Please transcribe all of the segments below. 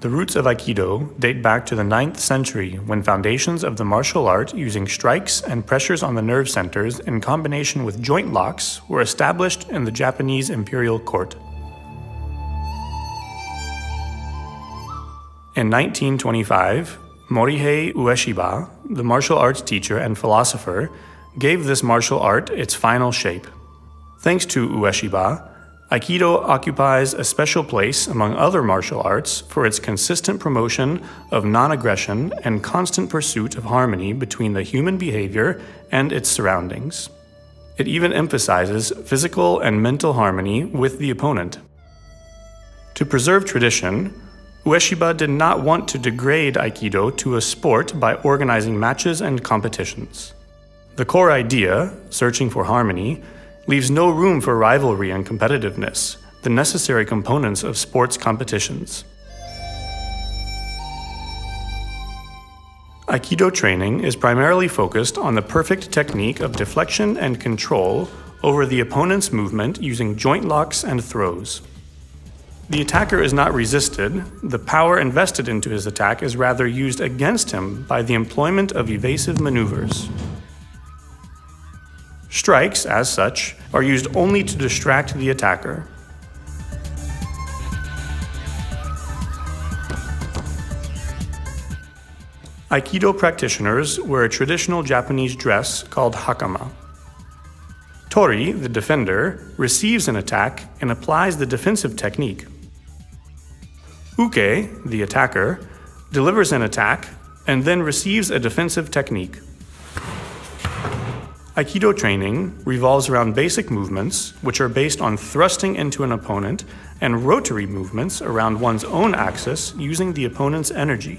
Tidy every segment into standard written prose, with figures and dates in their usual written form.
The roots of Aikido date back to the 9th century when foundations of the martial art using strikes and pressures on the nerve centers in combination with joint locks were established in the Japanese imperial court. In 1925, Morihei Ueshiba, the martial arts teacher and philosopher, gave this martial art its final shape. Thanks to Ueshiba, Aikido occupies a special place among other martial arts for its consistent promotion of non-aggression and constant pursuit of harmony between the human behavior and its surroundings. It even emphasizes physical and mental harmony with the opponent. To preserve tradition, Ueshiba did not want to degrade Aikido to a sport by organizing matches and competitions. The core idea, searching for harmony, leaves no room for rivalry and competitiveness, the necessary components of sports competitions. Aikido training is primarily focused on the perfect technique of deflection and control over the opponent's movement using joint locks and throws. The attacker is not resisted, the power invested into his attack is rather used against him by the employment of evasive maneuvers. Strikes, as such, are used only to distract the attacker. Aikido practitioners wear a traditional Japanese dress called hakama. Tori, the defender, receives an attack and applies the defensive technique. Uke, the attacker, delivers an attack and then receives a defensive technique. Aikido training revolves around basic movements, which are based on thrusting into an opponent, and rotary movements around one's own axis using the opponent's energy.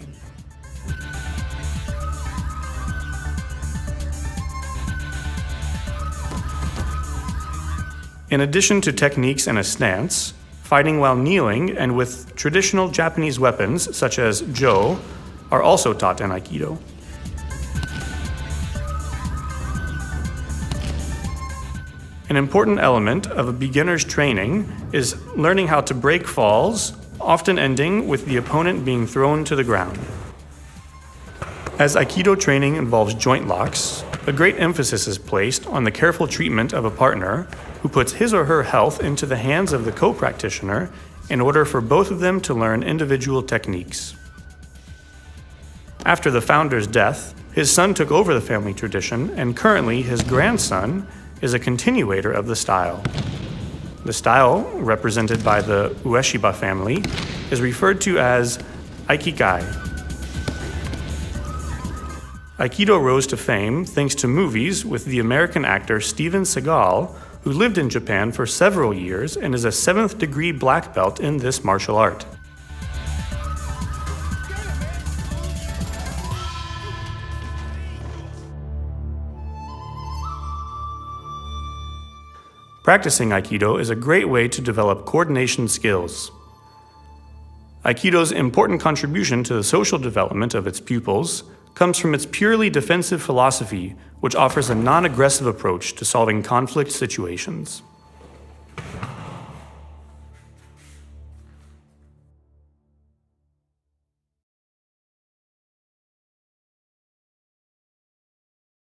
In addition to techniques and a stance, fighting while kneeling and with traditional Japanese weapons such as jo are also taught in Aikido. An important element of a beginner's training is learning how to break falls, often ending with the opponent being thrown to the ground. As Aikido training involves joint locks, a great emphasis is placed on the careful treatment of a partner who puts his or her health into the hands of the co-practitioner in order for both of them to learn individual techniques. After the founder's death, his son took over the family tradition, and currently his grandson is a continuator of the style. The style, represented by the Ueshiba family, is referred to as Aikikai. Aikido rose to fame thanks to movies with the American actor Steven Seagal, who lived in Japan for several years and is a 7th degree black belt in this martial art. Practicing Aikido is a great way to develop coordination skills. Aikido's important contribution to the social development of its pupils comes from its purely defensive philosophy, which offers a non-aggressive approach to solving conflict situations.